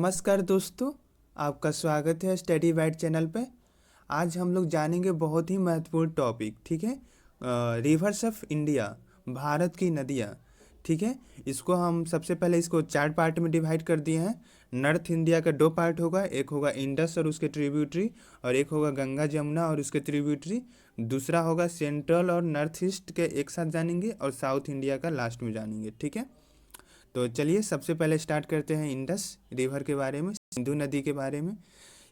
नमस्कार दोस्तों, आपका स्वागत है स्टडी वाइट चैनल पे। आज हम लोग जानेंगे बहुत ही महत्वपूर्ण टॉपिक, ठीक है। रिवर्स ऑफ इंडिया, भारत की नदियाँ, ठीक है। इसको हम सबसे पहले इसको 4 पार्ट में डिवाइड कर दिए हैं। नॉर्थ इंडिया का 2 पार्ट होगा, एक होगा इंडस और उसके ट्रिब्यूटरी, और एक होगा गंगा जमुना और उसके ट्रिब्यूटरी। दूसरा होगा सेंट्रल और नॉर्थ ईस्ट के एक साथ जानेंगे, और साउथ इंडिया का लास्ट में जानेंगे, ठीक है। तो चलिए सबसे पहले स्टार्ट करते हैं इंडस रिवर के बारे में, सिंधु नदी के बारे में।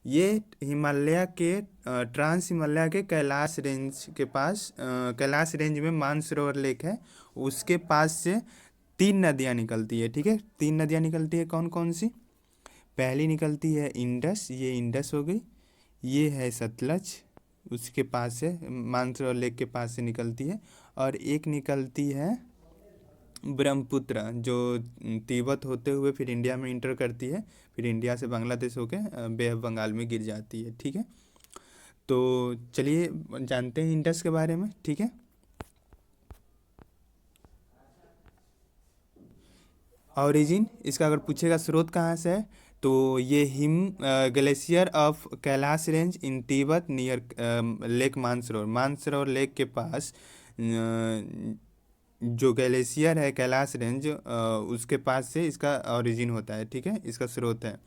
ये हिमालय के ट्रांस हिमालय के कैलाश रेंज के पास, कैलाश रेंज में मानसरोवर लेक है, उसके पास से 3 नदियाँ निकलती है, ठीक है। 3 नदियाँ निकलती है, कौन कौन सी? पहली निकलती है इंडस, ये इंडस हो गई। ये है सतलज, उसके पास से मानसरोवर लेक के पास से निकलती है। और एक निकलती है ब्रह्मपुत्र, जो तिब्बत होते हुए फिर इंडिया में इंटर करती है, फिर इंडिया से बांग्लादेश होके बे ऑफ बंगाल में गिर जाती है, ठीक है। तो चलिए जानते हैं इंडस के बारे में, ठीक है। ऑरिजिन इसका अगर पूछेगा स्रोत कहाँ से है, तो ये glacier of Kailash range in Tibet near lake Mansarovar, Mansarovar lake के पास जो ग्लेशियर है कैलाश रेंज, उसके पास से इसका ओरिजिन होता है, ठीक है, इसका स्रोत है।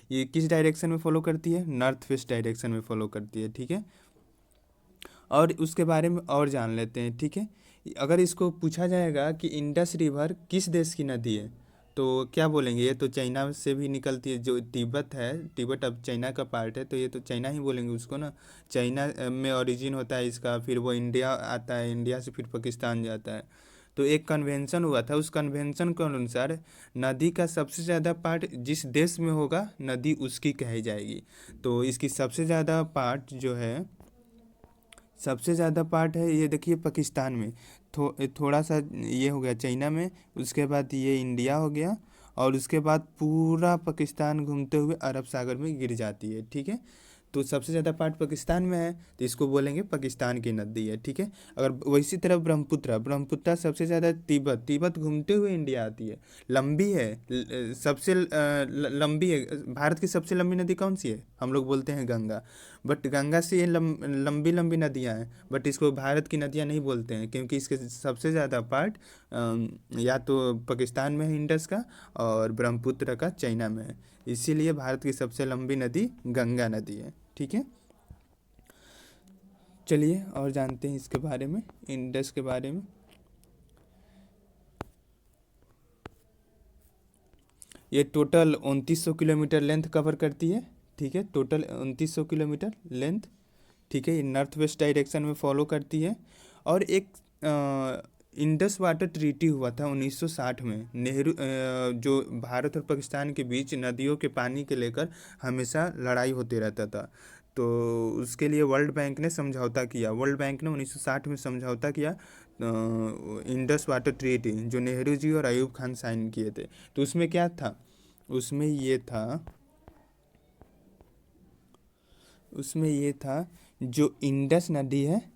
ये किस डायरेक्शन में फॉलो करती है? नॉर्थ वेस्ट डायरेक्शन में फॉलो करती है, ठीक है। और उसके बारे में और जान लेते हैं, ठीक है। अगर इसको पूछा जाएगा कि इंडस रिवर किस देश की नदी है, तो क्या बोलेंगे? ये तो चाइना से भी निकलती है, जो तिब्बत है, तिब्बत अब चाइना का पार्ट है, तो ये तो चाइना ही बोलेंगे उसको ना। चाइना में ओरिजिन होता है इसका, फिर वो इंडिया आता है, इंडिया से फिर पाकिस्तान जाता है। तो एक कन्वेंशन हुआ था, उस कन्वेंशन के अनुसार नदी का सबसे ज़्यादा पार्ट जिस देश में होगा, नदी उसकी कही जाएगी। तो इसकी सबसे ज़्यादा पार्ट जो है, सबसे ज़्यादा पार्ट है, ये देखिए पाकिस्तान में। थोड़ा सा ये हो गया चाइना में, उसके बाद ये इंडिया हो गया, और उसके बाद पूरा पाकिस्तान घूमते हुए अरब सागर में गिर जाती है, ठीक है। तो सबसे ज़्यादा पार्ट पाकिस्तान में है, तो इसको बोलेंगे पाकिस्तान की नदी है, ठीक है। अगर वैसी तरह ब्रह्मपुत्र, ब्रह्मपुत्र सबसे ज़्यादा तिब्बत, तिब्बत घूमते हुए इंडिया आती है, लंबी है, लंबी है। भारत की सबसे लंबी नदी कौन सी है? हम लोग बोलते हैं गंगा, बट गंगा से ये लंबी लंबी नदियाँ हैं, बट इसको भारत की नदियाँ नहीं बोलते हैं, क्योंकि इसके सबसे ज़्यादा पार्ट या तो पाकिस्तान में है इंडस का, और ब्रह्मपुत्र का चाइना में है। इसीलिए भारत की सबसे लंबी नदी गंगा नदी है, ठीक है। चलिए और जानते हैं इसके बारे में, इंडस के बारे में। ये टोटल 2900 किलोमीटर लेंथ कवर करती है, ठीक है, टोटल 2900 किलोमीटर लेंथ, ठीक है। ये नॉर्थ वेस्ट डायरेक्शन में फॉलो करती है। और एक इंडस वाटर ट्रीटी हुआ था 1960 में, नेहरू जो भारत और पाकिस्तान के बीच नदियों के पानी के लेकर हमेशा लड़ाई होते रहता था, तो उसके लिए वर्ल्ड बैंक ने समझौता किया, वर्ल्ड बैंक ने 1960 में समझौता किया, इंडस वाटर ट्रीटी, जो नेहरू जी और अयूब खान साइन किए थे। तो उसमें क्या था? उसमें ये था, उसमें ये था, जो इंडस नदी है,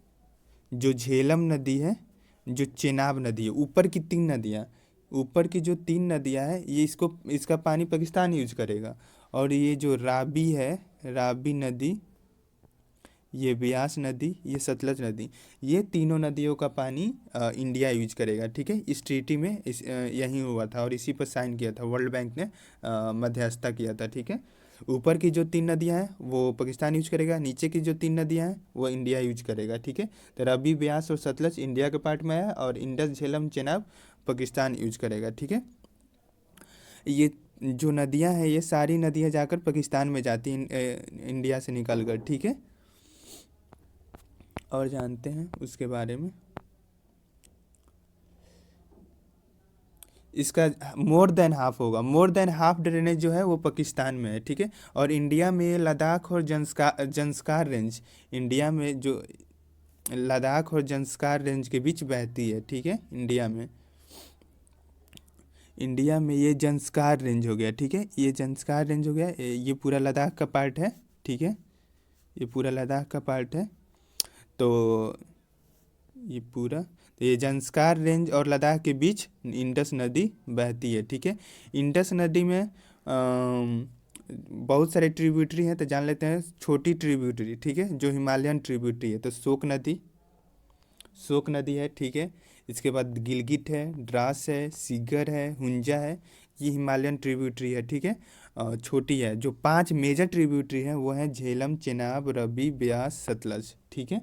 जो झेलम नदी है, जो चेनाब नदी है, ऊपर की 3 नदियाँ, ऊपर की जो 3 नदियाँ हैं, ये इसका पानी पाकिस्तान यूज करेगा। और ये जो राबी है, राबी नदी, ये ब्यास नदी, ये सतलज नदी, ये तीनों नदियों का पानी इंडिया यूज करेगा, ठीक है। इस ट्रीटी में यही हुआ था, और इसी पर साइन किया था, वर्ल्ड बैंक ने मध्यस्थता किया था, ठीक है। ऊपर की जो 3 नदियां हैं वो पाकिस्तान यूज करेगा, नीचे की जो 3 नदियां हैं वो इंडिया यूज करेगा, ठीक है। तो रबी, ब्यास और सतलज इंडिया के पार्ट में आया, और इंडस, झेलम, चेनाब पाकिस्तान यूज करेगा, ठीक है। ये जो नदियां हैं, ये सारी नदियां जाकर पाकिस्तान में जाती हैं इंडिया से निकल कर, ठीक है। और जानते हैं उसके बारे में, इसका मोर देन हाफ होगा, मोर देन हाफ ड्रेनेज जो है वो पाकिस्तान में है, ठीक है। और इंडिया में लद्दाख और जंस्कार रेंज, इंडिया में जो लद्दाख और जंस्कार रेंज के बीच बहती है, ठीक है। इंडिया में ये जंस्कार रेंज हो गया, ठीक है, ये जंस्कार रेंज हो गया, ये पूरा लद्दाख का पार्ट है, ठीक है, ये पूरा लद्दाख का पार्ट है। तो ये पूरा, तो ये जंस्कार रेंज और लद्दाख के बीच इंडस नदी बहती है, ठीक है। इंडस नदी में बहुत सारे ट्रिब्यूटरी हैं, तो जान लेते हैं छोटी ट्रिब्यूटरी, ठीक है, जो हिमालयन ट्रिब्यूटरी है। तो शोक नदी है, ठीक है। इसके बाद गिलगित है, द्रास है, सीगर है, हुंजा है। ये हिमालयन ट्रिब्यूटरी है, ठीक है। छोटी है। जो 5 मेजर ट्रिब्यूटरी हैं वो हैं झेलम, चेनाब, रवि, ब्यास, सतलज, ठीक है।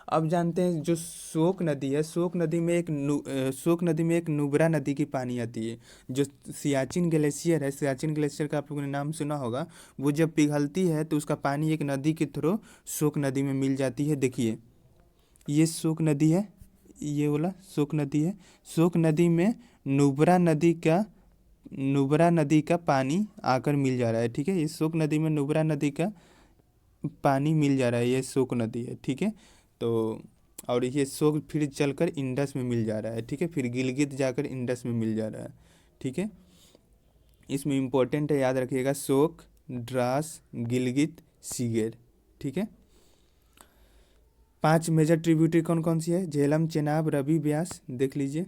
अब जानते हैं जो शोक नदी है, शोक नदी में एक नुब्रा नदी की पानी आती है। जो सियाचिन ग्लेशियर है, सियाचिन ग्लेशियर का आप लोगों ने नाम सुना होगा। वो जब पिघलती है तो उसका पानी एक नदी के थ्रू शोक नदी में मिल जाती है। देखिए, ये शोक नदी है, ये वाला शोक नदी है। शोक नदी में नुब्रा नदी का नुब्रा नदी का पानी आकर मिल जा रहा है, ठीक है। ये शोक नदी में नुब्रा नदी का पानी मिल जा रहा है, ये शोक नदी है, ठीक है। तो और ये शोक फिर चलकर इंडस में मिल जा रहा है, ठीक है। फिर गिलगित जाकर इंडस में मिल जा रहा है, ठीक है। इसमें इम्पोर्टेंट है, याद रखिएगा, शोक, द्रास, गिलगित, सीगर, ठीक है। 5 मेजर ट्रिब्यूटरी कौन कौन सी है? झेलम, चेनाब, रवि, ब्यास, देख लीजिए।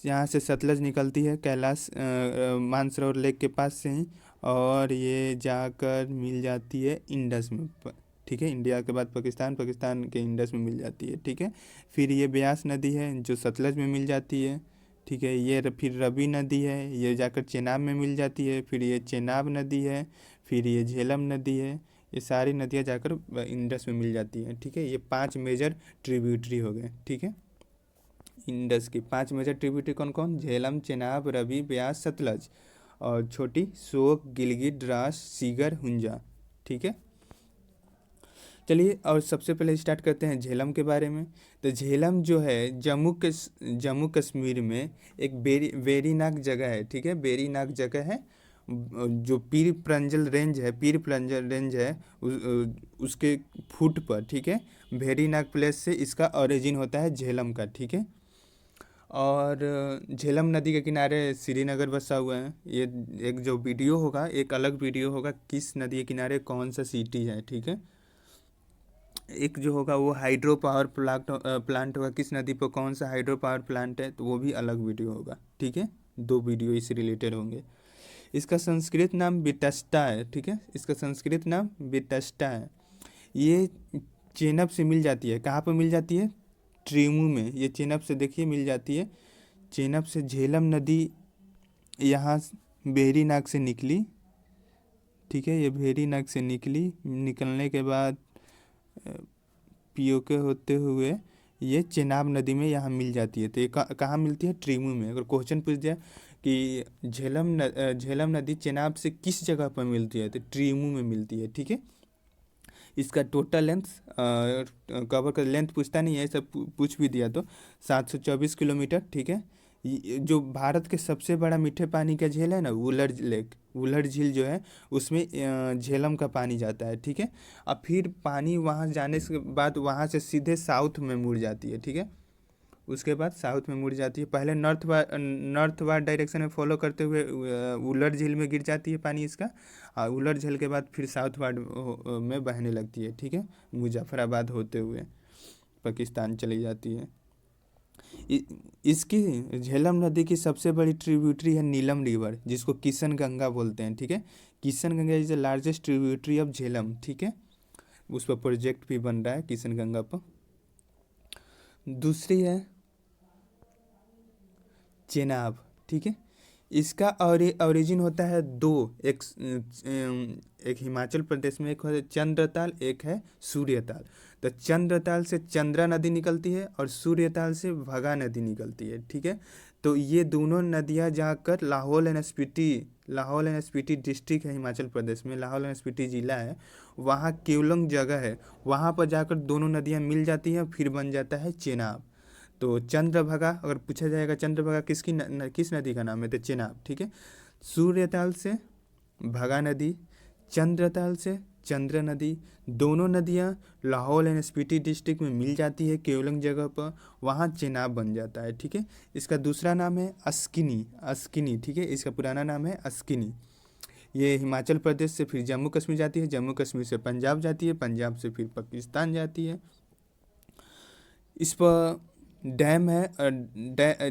यहाँ से सतलज निकलती है कैलाश मानसरोवर लेक के पास से ही, और ये जाकर मिल जाती है इंडस में, ठीक है। इंडिया के बाद पाकिस्तान, पाकिस्तान के इंडस में मिल जाती है, ठीक है। फिर ये ब्यास नदी है जो सतलज में मिल जाती है, ठीक है। ये फिर रवि नदी है, ये जाकर चेनाब में मिल जाती है। फिर ये चेनाब नदी है, फिर ये झेलम नदी है। ये सारी नदियाँ जाकर इंडस में मिल जाती हैं, ठीक है। ये 5 मेजर ट्रिब्यूटरी हो गए, ठीक है। इंडस की 5 मेजर ट्रिब्यूटरी कौन कौन? झेलम, चेनाब, रवि, ब्यास, सतलज, और छोटी शोक, गिलगित, द्रास, सीगर, हुंजा, ठीक है। चलिए, और सबसे पहले स्टार्ट करते हैं झेलम के बारे में। तो झेलम जो है जम्मू कश्मीर में एक वेरीनाग जगह है, ठीक है। वेरीनाग जगह है, जो पीर प्रंजल रेंज है उसके फुट पर, ठीक है। वेरीनाग प्लेस से इसका ओरिजिन होता है झेलम का, ठीक है। और झेलम नदी के किनारे श्रीनगर बसा हुआ है। ये एक जो वीडियो होगा, एक अलग वीडियो होगा, किस नदी के किनारे कौन सा सिटी है, ठीक है। एक जो होगा वो हाइड्रो पावर प्लांट होगा, किस नदी पर कौन सा हाइड्रो पावर प्लांट है, तो वो भी अलग वीडियो होगा, ठीक है। 2 वीडियो इससे रिलेटेड होंगे। इसका संस्कृत नाम विटस्टा है, ठीक है। इसका संस्कृत नाम विटस्टा है। ये चेनब से मिल जाती है। कहाँ पर मिल जाती है? ट्रीमू में। ये चेनब से देखिए मिल जाती है। चेनब से झेलम नदी यहाँ भेरीनाग से निकली, ठीक है। ये भेरीनाग से निकलने के बाद पीओके होते हुए ये चेनाब नदी में यहाँ मिल जाती है। तो ये कहाँ मिलती है? ट्रीमू में। अगर क्वेश्चन पूछ दिया कि झेलम नदी चेनाब से किस जगह पर मिलती है, तो ट्रीमू में मिलती है, ठीक है। इसका टोटल लेंथ कवर का लेंथ पूछता नहीं है, सब पूछ भी दिया तो 724 किलोमीटर, ठीक है। जो भारत के सबसे बड़ा मीठे पानी का झील है ना, वुलर झील जो है, उसमें झेलम का पानी जाता है, ठीक है। अब फिर पानी वहाँ जाने के बाद वहाँ से सीधे साउथ में मुड़ जाती है, ठीक है। उसके बाद साउथ में मुड़ जाती है। पहले नॉर्थ वार्ड डायरेक्शन में फॉलो करते हुए उलर झील में गिर जाती है पानी इसका, और उलर झील के बाद फिर साउथ वार्ड में बहने लगती है, ठीक है। मुजफ्फराबाद होते हुए पाकिस्तान चली जाती है। इसकी झेलम नदी की सबसे बड़ी ट्रिब्यूटरी है नीलम रिवर, जिसको किशन गंगा बोलते हैं, ठीक है। Kishan Ganga is the largest tributary of Jhelum, ठीक है। उस पर प्रोजेक्ट भी बन रहा है किशन गंगा पर। दूसरी है चेनाब, ठीक है। इसका ओरिजिन होता है दो, एक हिमाचल प्रदेश में, एक है चंद्रताल, एक है सूर्यताल। तो चंद्रताल से चंद्रा नदी निकलती है और सूर्यताल से भगा नदी निकलती है, ठीक है। तो ये दोनों नदियाँ जाकर लाहौल एंड स्पीति डिस्ट्रिक्ट है हिमाचल प्रदेश में, लाहौल एंड स्पीति जिला है, वहाँ केवलंग जगह है, वहाँ पर जाकर दोनों नदियाँ मिल जाती हैं, फिर बन जाता है चेनाब। तो चंद्रभागा, अगर पूछा जाएगा चंद्रभागा किस नदी का नाम है, तो चेनाब, ठीक है। सूर्यताल से भगा नदी, चंद्रताल से चंद्र नदी, दोनों नदियाँ लाहौल एंड स्पीति डिस्ट्रिक्ट में मिल जाती है केवलंग जगह पर, वहाँ चेनाब बन जाता है, ठीक है। इसका दूसरा नाम है अस्किनी, ठीक है। इसका पुराना नाम है अस्किनी। ये हिमाचल प्रदेश से फिर जम्मू कश्मीर जाती है, जम्मू कश्मीर से पंजाब जाती है, पंजाब से फिर पाकिस्तान जाती है। इस पर डैम है,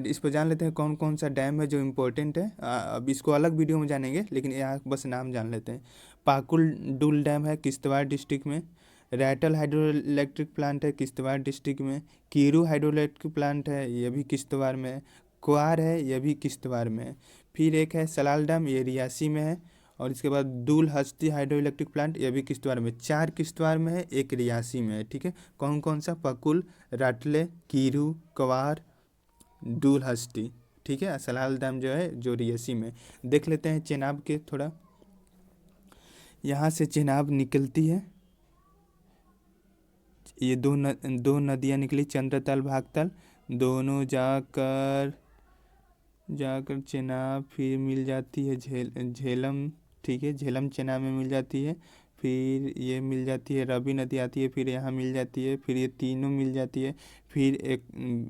इस पर जान लेते हैं कौन कौन सा डैम है जो इम्पोर्टेंट है। अब इसको अलग वीडियो में जानेंगे, लेकिन यहाँ बस नाम जान लेते हैं। पाकुल डुल डैम है किश्तवाड़ डिस्ट्रिक्ट में। रैटल हाइड्रो इलेक्ट्रिक प्लांट है किश्तवाड़ डिस्ट्रिक्ट में। कीरू हाइड्रो इलेक्ट्रिक प्लांट है, ये भी किश्तवाड़ में है। क्वार है, ये भी किश्तवाड़ में है। फिर एक है सलाल डैम, ये रियासी में है। और इसके बाद दूल हस्ती हाइड्रो इलेक्ट्रिक प्लांट, ये भी किश्तवाड़ में। 4 किश्तवाड़ में है, एक रियासी में है, ठीक है। कौन कौन सा? पकुल, राटले, कीरू, क्वार, दूल हस्ती, ठीक है। सलाल डैम जो है जो रियासी में। देख लेते हैं चेनाब के थोड़ा। यहाँ से चेनाब निकलती है, ये दो नदियाँ निकली, चंद्रताल भागताल, दोनों जाकर जाकर चेनाब फिर मिल जाती है झेलम, ठीक है। झेलम चेनाब में मिल जाती है। फिर ये मिल जाती है, रवि नदी आती है, फिर यहाँ मिल जाती है, फिर ये तीनों मिल जाती है। फिर एक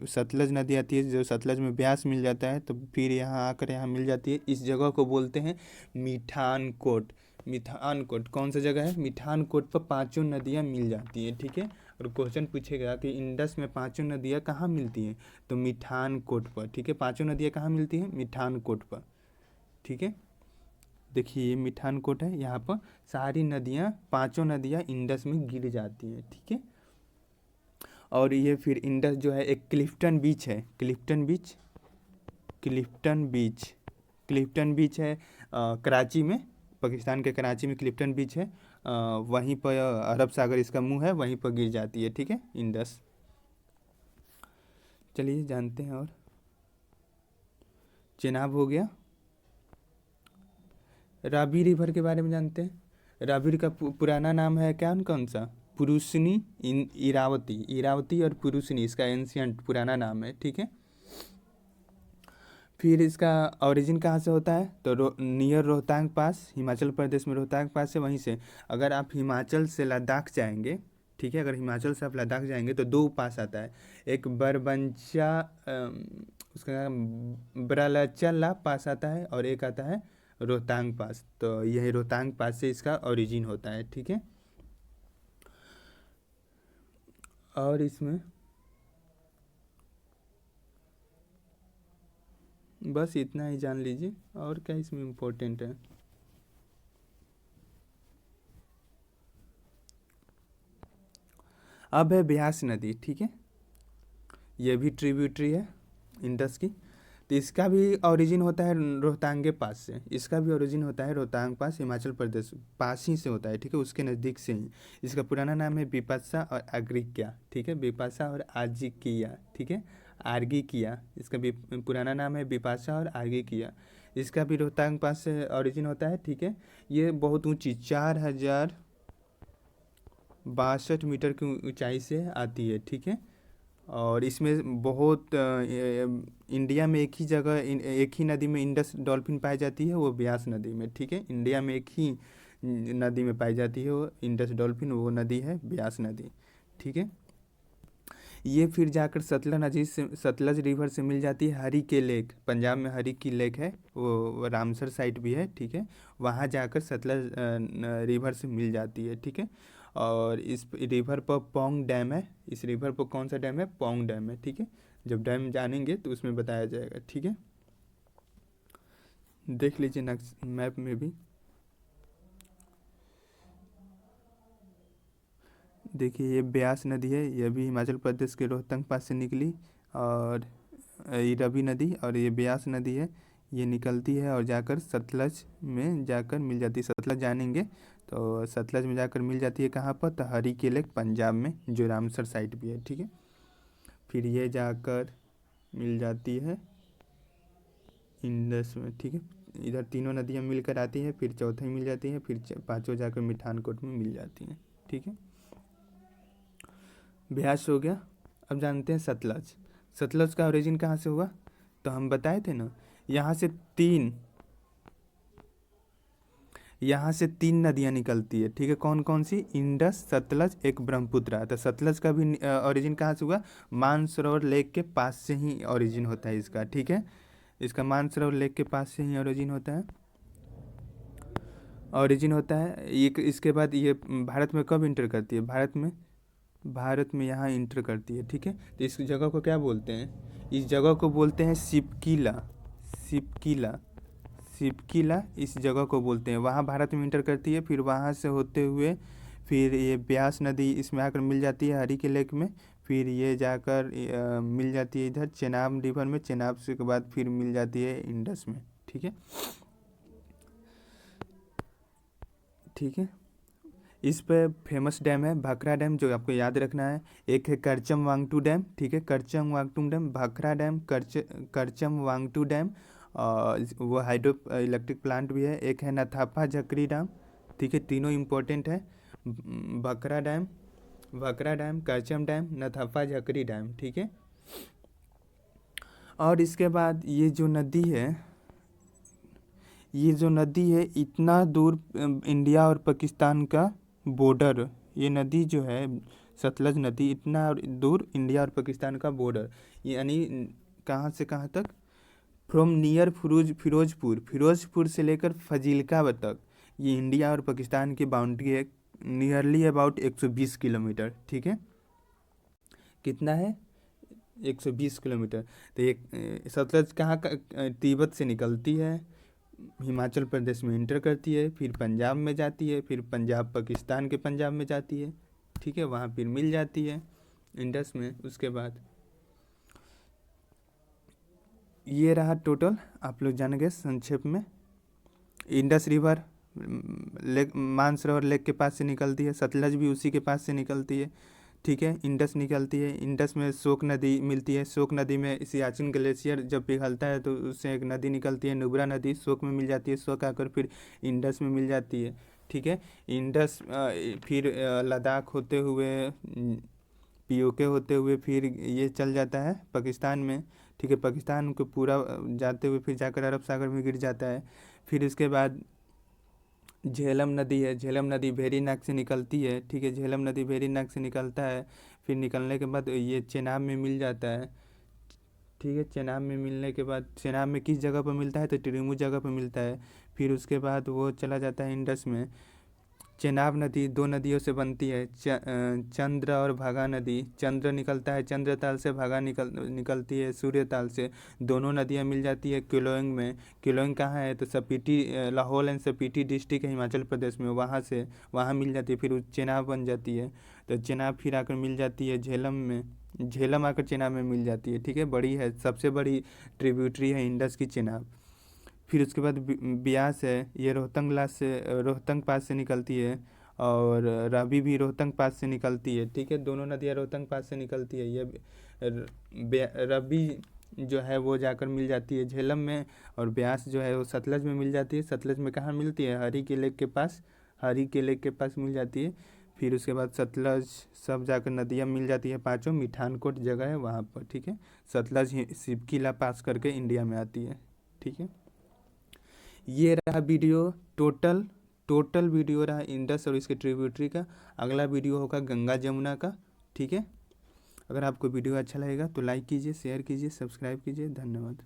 सतलज नदी आती है, जो सतलज में ब्यास मिल जाता है, तो फिर यहाँ आकर यहाँ मिल जाती है। इस जगह को बोलते हैं मिठानकोट। मिठानकोट कौन सा जगह है? मिठानकोट पर पांचों नदियाँ मिल जाती हैं, ठीक है। और क्वेश्चन पूछेगा कि इंडस में पांचों नदियाँ कहाँ मिलती हैं, तो मिठानकोट पर, ठीक है। पांचों नदियाँ कहाँ मिलती हैं? मिठानकोट पर, ठीक है। देखिए ये मिठानकोट है, यहाँ पर सारी नदियाँ, पांचों नदियाँ इंडस में गिर जाती हैं, ठीक है। और ये फिर इंडस जो है, एक क्लिफ्टन बीच है, क्लिफ्टन बीच, क्लिफ्टन बीच, क्लिफ्टन बीच है कराची में, पाकिस्तान के कराची में क्लिफ्टन बीच है। वहीं पर अरब सागर इसका मुंह है, वहीं पर गिर जाती है, ठीक है, इंडस। चलिए जानते हैं। और चेनाब हो गया। रावी रिवर के बारे में जानते हैं। रावी का पुराना नाम है क्या, कौन सा? पुरुषनी, इरावती, इरावती और पुरुषनी इसका एंशियंट पुराना नाम है, ठीक है। फिर इसका ओरिजिन कहाँ से होता है, तो नियर रोहतांग पास, हिमाचल प्रदेश में रोहतांग पास से, वहीं से। अगर आप हिमाचल से लद्दाख जाएंगे, ठीक है, अगर हिमाचल से आप लद्दाख जाएंगे तो दो पास आता है। एक बरबंचा, उसका ब्रलचला पास आता है, और एक आता है रोहतांग पास। तो यही रोहतांग पास से इसका ओरिजिन होता है, ठीक है। और इसमें बस इतना ही जान लीजिए, और क्या इसमें इम्पोर्टेंट है। अब है ब्यास नदी, ठीक है। ये भी ट्रिब्यूटरी है इंडस की। तो इसका भी ओरिजिन होता है रोहतांग के पास से, इसका भी ओरिजिन होता है रोहतांग पास, हिमाचल प्रदेश पास ही से होता है, ठीक है, उसके नज़दीक से ही। इसका पुराना नाम है बिपाशा और आर्गिकिया, ठीक है, बिपाशा और आजिकिया, ठीक है, आर्गिकिया। इसका भी पुराना नाम है बिपाशा और आर्गिकिया। इसका भी रोहतांग पास से ओरिजिन होता है, ठीक है। ये बहुत ऊंची 4062 मीटर की ऊंचाई से आती है, ठीक है। और इसमें बहुत इंडिया में एक ही जगह, एक ही नदी में इंडस डॉल्फिन पाई जाती है, वो ब्यास नदी में, ठीक है। इंडिया में एक ही नदी में पाई जाती है वो इंडस डॉल्फिन, वो नदी है ब्यास नदी, ठीक है। ये फिर जाकर सतलज नदी से, सतलज रिवर से मिल जाती है हरी के लेक, पंजाब में हरी की लेक है, वो रामसर साइट भी है, ठीक है। वहाँ जाकर सतलज रिवर से मिल जाती है, ठीक है। और इस रिवर पर पोंग डैम है। इस रिवर पर कौन सा डैम है? पोंग डैम है, ठीक है। जब डैम जानेंगे तो उसमें बताया जाएगा, ठीक है। देख लीजिए नक्श मैप में भी। देखिए ये ब्यास नदी है, ये भी हिमाचल प्रदेश के रोहतंग पास से निकली। और ये रवि नदी और ये ब्यास नदी है, ये निकलती है और जाकर सतलज में जाकर मिल जाती है। सतलज जानेंगे तो सतलज में जाकर मिल जाती है कहाँ पर? तो हरी के लेक पंजाब में, जो रामसर साइट भी है, ठीक है। फिर ये जाकर मिल जाती है इंडस में, ठीक है। इधर तीनों नदियाँ मिलकर आती है, फिर चौथी मिल जाती है, फिर पांचों जाकर मिठानकोट में मिल जाती हैं, ठीक है। ब्यास हो गया। अब जानते हैं सतलज। सतलज का ओरिजिन कहाँ से हुआ? तो हम बताए थे ना, यहाँ से तीन यहाँ से तीन नदियाँ निकलती है, ठीक है। कौन कौन सी? इंडस, सतलज, एक ब्रह्मपुत्र। तो सतलज का भी ओरिजिन कहाँ से हुआ? मानसरोवर लेक के पास से ही ओरिजिन होता है इसका, ठीक है। इसका मानसरोवर लेक के पास से ही ओरिजिन होता है, ओरिजिन होता है। ये इसके बाद ये भारत में कब इंटर करती है? भारत में भारत में यहाँ इंटर करती है, ठीक है। तो इस जगह को क्या बोलते हैं, इस जगह को बोलते हैं शिपकीला, शिपकीला, शिपकीला इस जगह को बोलते हैं। वहाँ भारत में इंटर करती है, फिर वहाँ से होते हुए फिर ये ब्यास नदी इसमें आकर मिल जाती है हरी के लेक में, फिर ये जाकर मिल जाती है इधर चेनाब रिवर में, चेनाब से के बाद फिर मिल जाती है इंडस में, ठीक है, ठीक है। इस पे फेमस डैम है भाखड़ा डैम, जो आपको याद रखना है। एक है करचम वांगटू डैम, ठीक है, Karcham Wangtoo dam, Bhakra dam, Karcham Wangtoo dam, और वो हाइड्रो इलेक्ट्रिक प्लांट भी है। एक है नथापा झकरी डैम, ठीक है, तीनों इम्पोर्टेंट है। Bhakra dam, Bhakra dam, Karcham dam, Nathpa Jhakri dam, ठीक है। और इसके बाद ये जो नदी है, ये जो नदी है इतना दूर इंडिया और पाकिस्तान का बॉर्डर, ये नदी जो है सतलज नदी इतना दूर इंडिया और पाकिस्तान का बॉर्डर, यानी कहाँ से कहाँ तक, फ्रॉम नियर फिरोजपुर, फिरोजपुर से लेकर फजीलका तक ये इंडिया और पाकिस्तान की बाउंड्री है। नियरली अबाउट 120 किलोमीटर, ठीक है, कितना है, 120 किलोमीटर। तो ये सतलज कहाँ का, तिब्बत से निकलती है, हिमाचल प्रदेश में इंटर करती है, फिर पंजाब में जाती है, फिर पंजाब पाकिस्तान के पंजाब में जाती है, ठीक है, वहाँ फिर मिल जाती है इंडस में। उसके बाद ये रहा टोटल, आप लोग जान गए संक्षेप में। Indus river lake, Mansarovar lake के पास से निकलती है, सतलज भी उसी के पास से निकलती है, ठीक है। इंडस निकलती है, इंडस में शोक नदी मिलती है, शोक नदी में सियाचिन ग्लेशियर जब पिघलता है तो उससे एक नदी निकलती है नुब्रा नदी, शोक में मिल जाती है, शोक आकर फिर इंडस में मिल जाती है, ठीक है। इंडस फिर लद्दाख होते हुए पीओके होते हुए फिर ये चल जाता है पाकिस्तान में, ठीक है, पाकिस्तान को पूरा जाते हुए फिर जाकर अरब सागर में गिर जाता है। फिर इसके बाद झेलम नदी है, झेलम नदी वेरीनाग से निकलती है, ठीक है, झेलम नदी वेरीनाग से निकलता है, फिर निकलने के बाद ये चेनाब में मिल जाता है, ठीक है। चेनाब में मिलने के बाद, चेनाब में किस जगह पर मिलता है, तो ट्रिमू जगह पर मिलता है। फिर उसके बाद वो चला जाता है इंडस में। चेनाब नदी दो नदियों से बनती है, चंद्र और भागा नदी, चंद्र निकलता है चंद्र ताल से, भागा निकलती है सूर्य ताल से, दोनों नदियां मिल जाती है केलोंग में। केलोंग कहाँ है, तो स्पीति, लाहौल एंड स्पीति डिस्ट्रिक्ट है हिमाचल प्रदेश में, वहाँ से वहाँ मिल जाती है, फिर चेनाब बन जाती है। तो चेनाब फिर आकर मिल जाती है झेलम में, झेलम आकर चेनाब में मिल जाती है, ठीक है, बड़ी है, सबसे बड़ी ट्रिब्यूटरी है इंडस की चेनाब। फिर उसके बाद ब्यास है, ये रोहतंग पास से निकलती है, और रावी भी रोहतंग पास से निकलती है, ठीक है, दोनों नदियाँ रोहतंग पास से निकलती है। ये रावी जो है वो जाकर मिल जाती है झेलम में, और ब्यास जो है वो सतलज में मिल जाती है। सतलज में कहाँ मिलती है, हरी के लेक के पास, हरी के लेक के पास मिल जाती है। फिर उसके बाद सतलज सब जाकर नदियाँ मिल जाती है पांचों, मिठानकोट जगह है वहाँ पर, ठीक है। सतलज शिवकीला पास करके इंडिया में आती है, ठीक है। ये रहा वीडियो, टोटल वीडियो रहा इंडस और इसके ट्रिब्यूटरी का। अगला वीडियो होगा गंगा जमुना का, ठीक है। अगर आपको वीडियो अच्छा लगेगा तो लाइक कीजिए, शेयर कीजिए, सब्सक्राइब कीजिए। धन्यवाद।